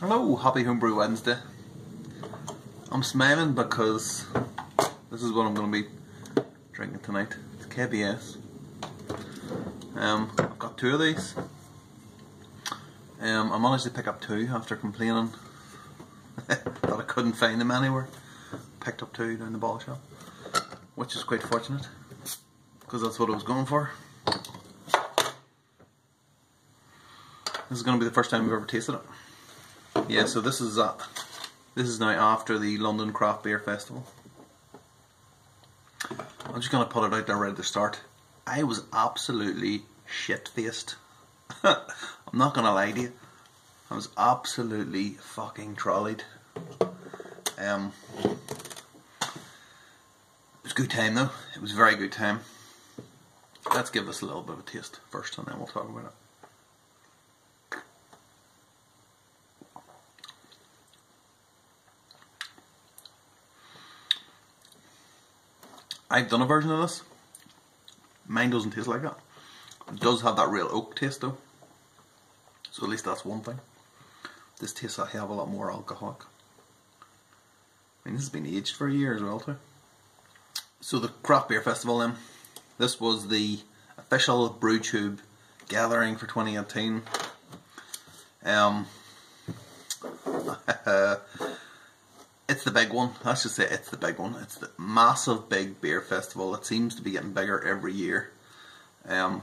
Hello, happy Homebrew Wednesday. I'm smiling because this is what I'm going to be drinking tonight. It's KBS. I've got two of these. I managed to pick up two after complaining that I couldn't find them anywhere. Picked up two down the bottle shop, which is quite fortunate because that's what I was going for. This is going to be the first time we've ever tasted it. Yeah, so this is now after the London Craft Beer Festival. I'm just going to put it out there ready to start. I was absolutely shit-faced. I'm not going to lie to you. I was absolutely fucking trolleyed. It was a good time though. It was a very good time. Let's give this a little bit of a taste first and then we'll talk about it. I've done a version of this. Mine doesn't taste like that. It does have that real oak taste though. So at least that's one thing. This tastes a hell of a lot more alcoholic. I mean, this has been aged for a year as well too. So the Craft Beer Festival then. This was the official BrewTube gathering for 2018. It's the big one. Let's just say it's the big one. It's the massive big beer festival. It seems to be getting bigger every year. The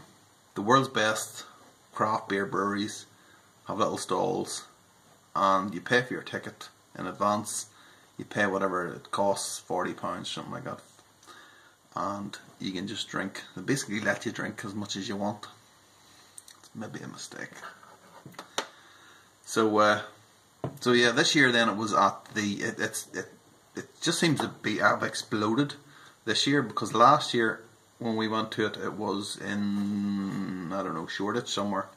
world's best craft beer breweries have little stalls, and you pay for your ticket in advance. You pay whatever it costs, £40, something like that, and you can just drink. They basically let you drink as much as you want. It's maybe a mistake. So yeah, this year then it was at the it just seems to be have exploded this year, because last year when we went to it, it was in, I don't know, Shoreditch somewhere,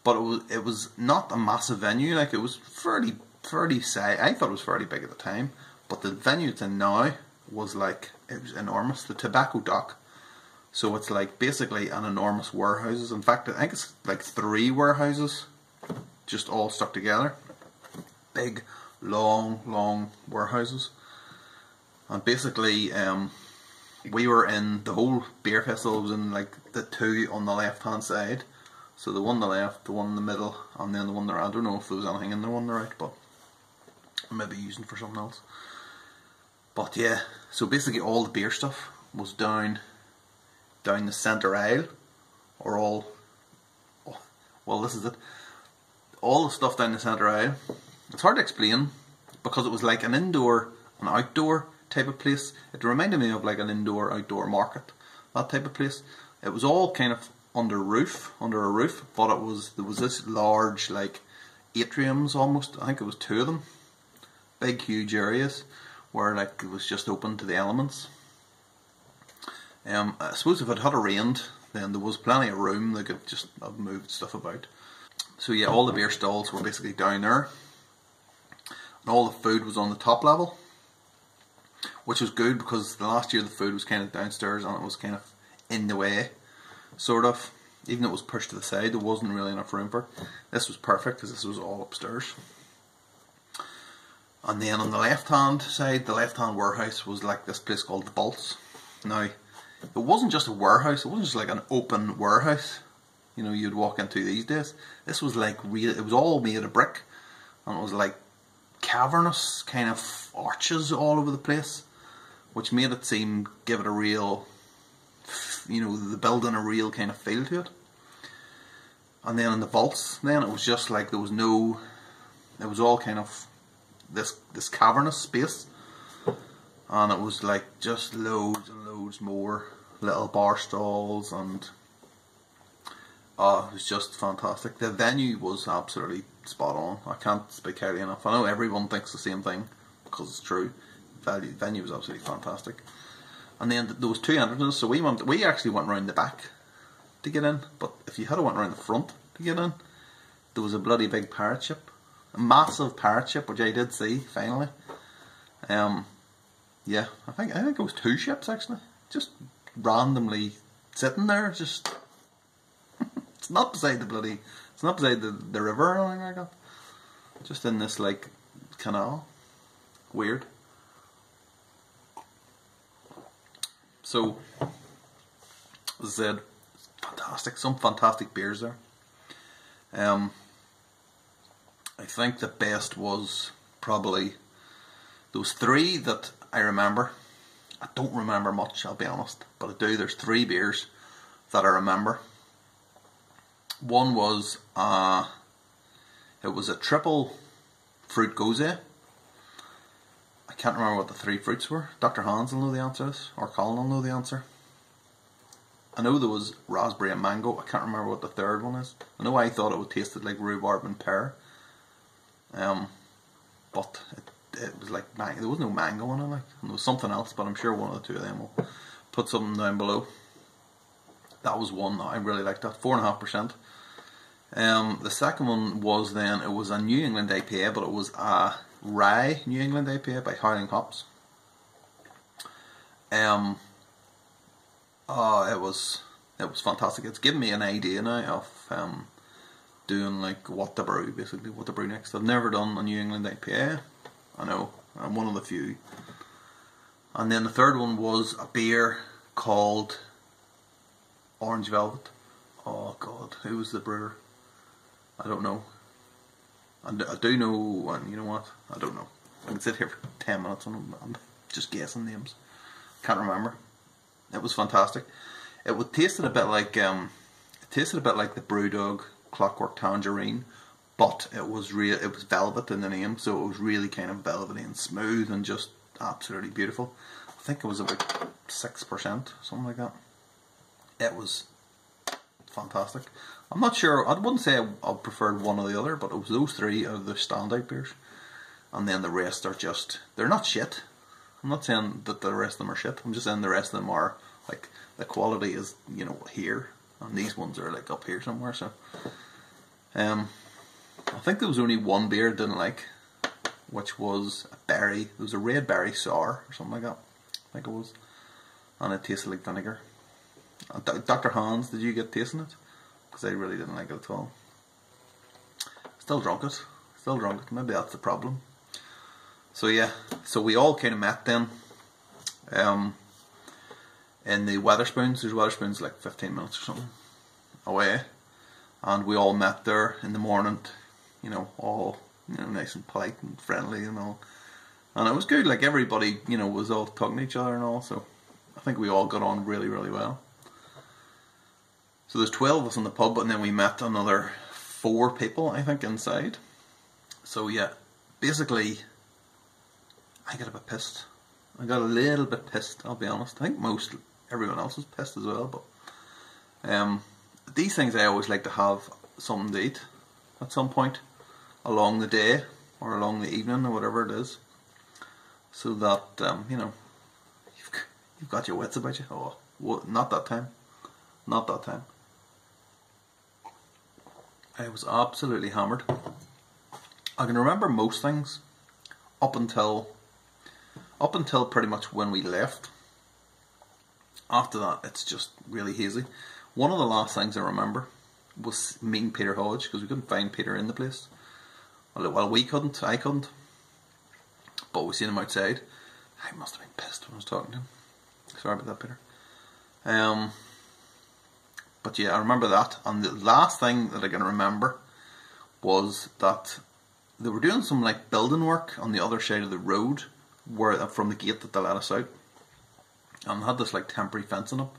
but it was not a massive venue. Like, it was fairly I thought it was fairly big at the time, but the venue it's in now was like, it was enormous. The Tobacco Dock, so it's like basically an enormous warehouses. In fact, I think it's like 3 warehouses just all stuck together. Big, long warehouses. And basically, we were in, the whole beer festival was in like the 2 on the left hand side. So the one on the left, the one in the middle, and then the one there. I don't know if there was anything in the one on the right, but maybe using for something else. But yeah, so basically all the beer stuff was down the centre aisle, or all, well, this is it. All the stuff down the centre aisle. It's hard to explain because it was like an indoor and outdoor type of place. It reminded me of like an indoor outdoor market, that type of place. It was all kind of under a roof, but there was this large like atriums almost. I think it was 2 of them, big huge areas where like it was just open to the elements. I suppose if it had rained, then there was plenty of room. They could just have moved stuff about. So yeah, all the beer stalls were basically down there. And all the food was on the top level, which was good because the last year the food was kind of downstairs and it was kind of in the way, sort of. Even though it was pushed to the side, there wasn't really enough room for it. This was perfect because this was all upstairs. And then on the left hand side, the left hand warehouse was like this place called the Vaults. Now, it wasn't just a warehouse, it wasn't just like an open warehouse, you know, you'd walk into these days. This was like real, it was all made of brick, and it was like cavernous kind of arches all over the place, which made it seem, give it a real, you know, the building a real kind of feel to it. And then in the vaults, then it was just like there was no, it was all kind of this cavernous space, and it was like just loads and loads more little bar stalls, and it was just fantastic. The venue was absolutely spot on. I can't speak highly enough. I know everyone thinks the same thing because it's true. The venue was absolutely fantastic. And then there was 2 entrances, so we actually went round the back to get in. But if you had went round the front to get in, there was a bloody big pirate ship, a massive pirate ship, which I did see finally. Yeah, I think it was 2 ships actually, just randomly sitting there, just. It's not beside the bloody, it's not beside the river or anything like that. just in this like canal. Weird. So, as I said, fantastic. Some fantastic beers there. I think the best was probably those three that I remember. I don't remember much, I'll be honest, but I do. There's three beers that I remember. One was it was a triple fruit gose. I can't remember what the three fruits were. Dr. Hans will know the answer to this, or Colin will know the answer. I know there was raspberry and mango. I can't remember what the third one is. I know I thought it would tasted like rhubarb and pear, but it was like there was no mango in it. Like, and there was something else, but I'm sure one of the two of them will put something down below. That was one that I really liked. That 4.5%. The second one was it was a New England IPA, but it was a rye New England IPA by Howling Hops. It was fantastic. It's given me an idea now of doing like what to brew, basically what to brew next. I've never done a New England IPA. I know, I'm one of the few. And then the third one was a beer called Orange Velvet. Oh God, who was the brewer? I don't know. I do know, and you know what? I don't know. I can sit here for 10 minutes and I'm just guessing names. Can't remember. It was fantastic. It tasted a bit like the Brewdog Clockwork Tangerine, but it was velvet in the name, so it was really kind of velvety and smooth and just absolutely beautiful. I think it was about 6%, something like that. It was fantastic. I'm not sure, I wouldn't say I preferred one or the other, but it was those three are the standout beers. And then the rest are just, they're not shit. I'm not saying that the rest of them are shit. I'm just saying the rest of them are, like, the quality is, you know, here. And these ones are, like, up here somewhere, so. I think there was only one beer I didn't like, which was a berry. It was a red berry sour, or something like that. I think it was. And it tasted like vinegar. Dr. Hans, did you get tasting it? Because I really didn't like it at all. Still drunk it. Maybe that's the problem. So yeah, so we all kind of met then in the Wetherspoons. There's Wetherspoons like 15 minutes or something away, and we all met there in the morning. You know, all nice and polite and friendly and all, and it was good. Like everybody, was all talking to each other and all. So I think we all got on really, really well. So there's 12 of us in the pub, and then we met another 4 people, I think, inside. So yeah, basically, I got a bit pissed. I got a little bit pissed, I'll be honest. I think everyone else was pissed as well, but these things I always like to have something to eat at some point along the day or along the evening or whatever it is, so that you've got your wits about you. Oh, not that time. I was absolutely hammered. I can remember most things up until pretty much when we left. After that, it's just really hazy. One of the last things I remember was meeting Peter Hodge, because we couldn't find Peter in the place. Well, I couldn't. But we seen him outside. I must have been pissed when I was talking to him. Sorry about that, Peter. But yeah, I remember that. And the last thing that I can remember was that they were doing some like building work on the other side of the road, from the gate that they let us out, and they had this like temporary fencing up.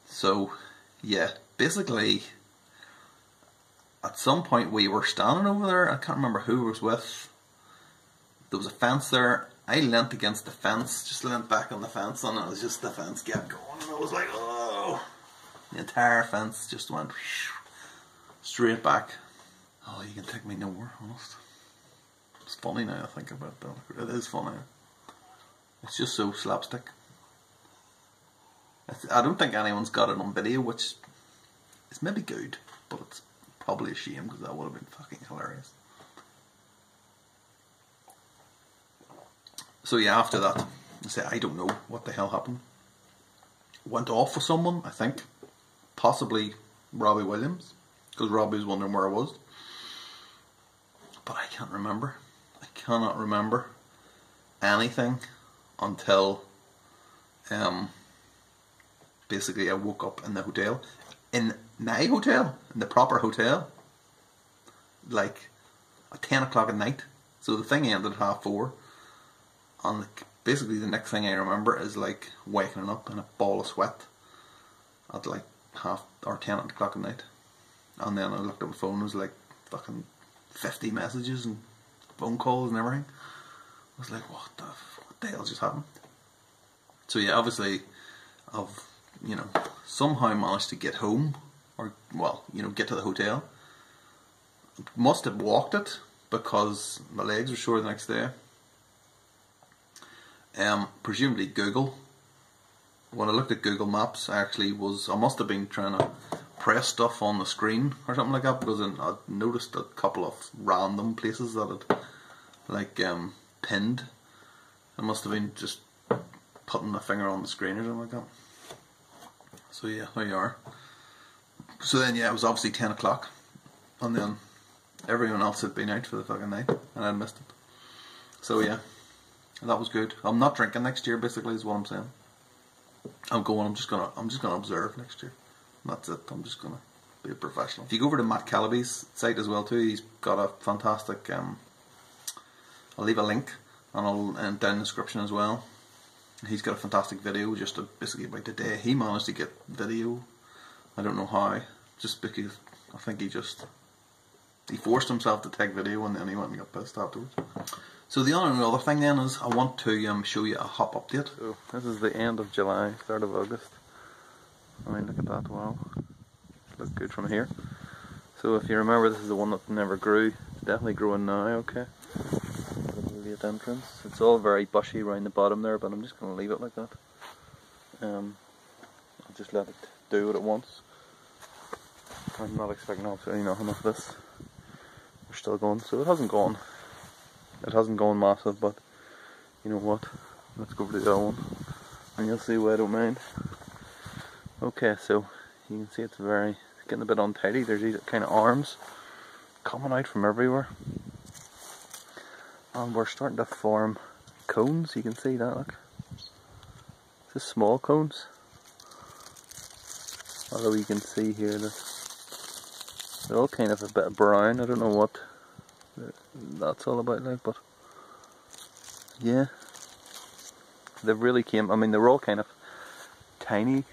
So yeah, basically at some point we were standing over there. I can't remember who I was with. There was a fence there. I leant against the fence, just leant back on the fence, and it was just the fence kept going, and I was like, oh, the entire fence just went straight back. Oh, you can take me nowhere, honest. It's funny now I think about it, though. It is funny. It's just so slapstick. I don't think anyone's got it on video, which is maybe good, but it's probably a shame, because that would have been fucking hilarious. So yeah, after that, I don't know what the hell happened. Went off with someone, I think. Possibly Robbie Williams, because Robbie was wondering where I was. but I can't remember. I cannot remember anything until basically I woke up in the hotel, in my hotel, in the proper hotel, like at 10 o'clock at night. So the thing ended at 4:30, and basically the next thing I remember is like waking up in a ball of sweat at like 10 o'clock at night. And then I looked at my phone, it was like fucking 50 messages and phone calls and everything. I was like, what the hell just happened? So yeah, obviously I've, somehow managed to get home, or get to the hotel. Must have walked it because my legs were sore the next day. Presumably Google. When I looked at Google Maps, I must have been trying to press stuff on the screen or something like that, because I noticed a couple of random places that had pinned. I must have been just putting my finger on the screen or something like that. So yeah, there you are. So then it was obviously 10 o'clock, and then everyone else had been out for the fucking night and I'd missed it. So yeah, that was good. I'm not drinking next year, basically, is what I'm saying. I'm just gonna observe next year. That's it. I'm just gonna be a professional. If you go over to Matt Callaby's site as well too, he's got a fantastic I'll leave a link and down in the description as well. He's got a fantastic video just basically about the day he managed to get video. I don't know how, just because I think he forced himself to take video and then he went and got pissed afterwards. So the only other thing then is I want to show you a hop update. So this is the end of July, start of August. I mean, look at that, wow. Looks good from here. So if you remember, this is the one that never grew. It's definitely growing now, okay. Late entrance. It's all very bushy around the bottom there, but I'm just going to leave it like that. I'll just let it do what it wants. I'm not expecting absolutely nothing of this. We're still going, so it hasn't gone massive, but you know what, let's go for the other one and you'll see why I don't mind. Okay, so you can see it's getting a bit untidy. There's these kind of arms coming out from everywhere, and we're starting to form cones. You can see that, look, just small cones, although you can see here that they're all kind of a bit brown. I don't know what that's all about, like, but yeah, they really they were all kind of tiny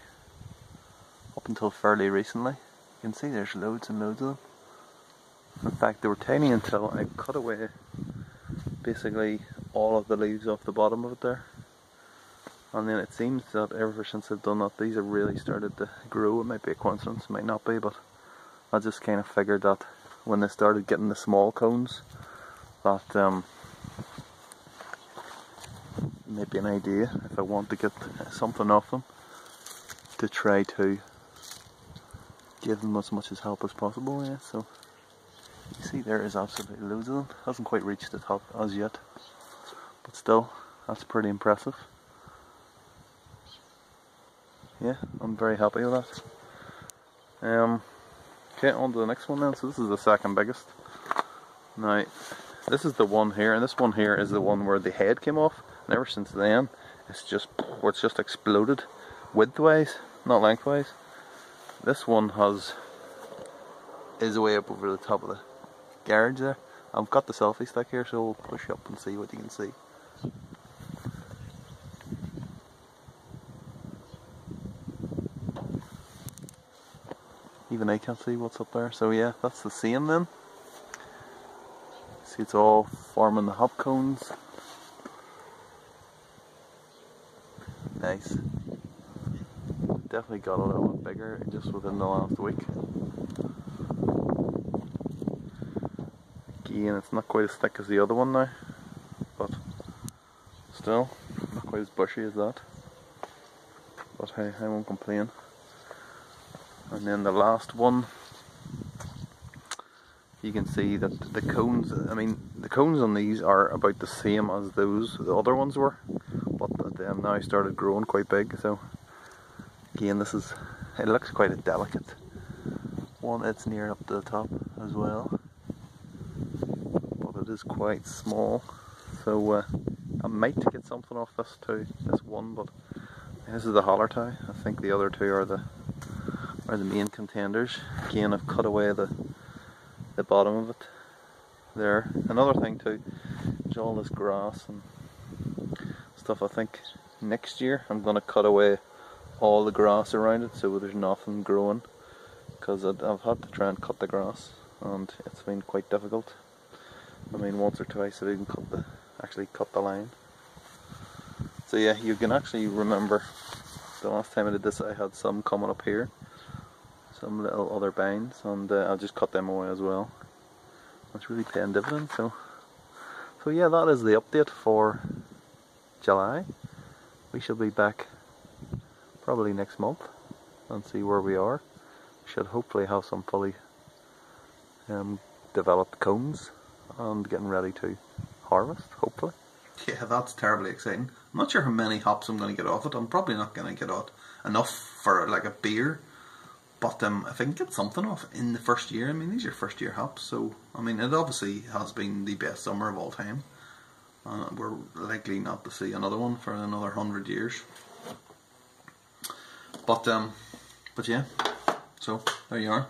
up until fairly recently. You can see there's loads and loads of them. In fact, they were tiny until I cut away basically all of the leaves off the bottom of it there, and then it seems that ever since I've done that, these have really started to grow. It might be a coincidence, it might not be, but I just kind of figured that when they started getting the small cones, that might be an idea if I want to get something off them, to try to give them as much as help as possible. Yeah, so you see there is absolutely loads of them. Hasn't quite reached the top as yet, but still, that's pretty impressive. Yeah, I'm very happy with that. Okay, on to the next one then. So this is the second biggest. Now, this is the one here, and this one here is the one where the head came off. And ever since then, it's just exploded, widthwise, not lengthwise. This one is way up over the top of the garage there. I've got the selfie stick here, so we'll push up and see what you can see. Even I can't see what's up there. So yeah, that's the same then. See, it's all forming the hop cones. Nice. Definitely got a little bit bigger just within the last week. Again, it's not quite as thick as the other one now, but still not quite as bushy as that. But hey, I won't complain. And then the last one, you can see that the cones, the cones on these are about the same as the other ones were, but they have now started growing quite big. So again, it looks quite a delicate one. It's near up to the top as well, but is quite small, so I might get something off this too, this one, but this is the holler tie. I think the other two are the main contenders. Again, I've cut away the bottom of it there. Another thing too, is all this grass and stuff. I think next year I'm going to cut away all the grass around it so there's nothing growing, because I've had to try and cut the grass and it's been quite difficult. I mean, once or twice I didn't actually cut the line. So yeah, you can actually remember the last time I did this I had some coming up here, some little other binds, and I'll just cut them away as well. It's really paying dividends. So yeah, that is the update for July. We shall be back probably next month and see where we are. Should hopefully have some fully developed cones and getting ready to harvest, hopefully. Yeah, that's terribly exciting. I'm not sure how many hops I'm going to get off it. I'm probably not going to get out enough for like a beer, but if I can get something off in the first year, I mean, these are first year hops, so I mean, it obviously has been the best summer of all time. We're likely not to see another one for another 100 years. But yeah, so there you are.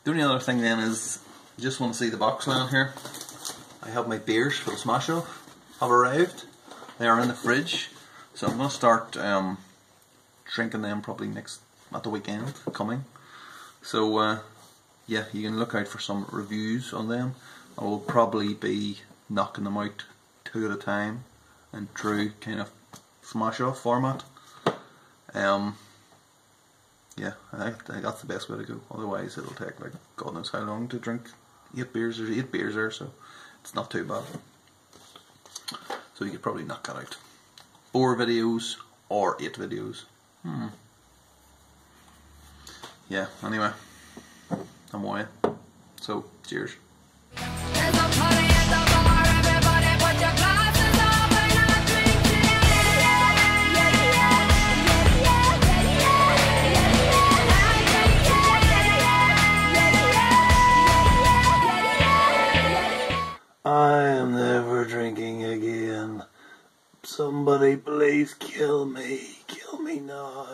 The only other thing then is, I just want to see the box down here. I have my beers for the smash off have arrived. They are in the fridge, so I'm going to start drinking them probably at the weekend coming. So yeah, you can look out for some reviews on them. I will probably be knocking them out 2 at a time in true kind of smash off format. Yeah, I think that's the best way to go. Otherwise it'll take like God knows how long to drink 8 beers. There's 8 beers there, so it's not too bad. So you could probably knock that out. 4 videos or 8 videos. Yeah, anyway, I'm away. So, cheers. I am never drinking again. Somebody please kill me. Kill me now.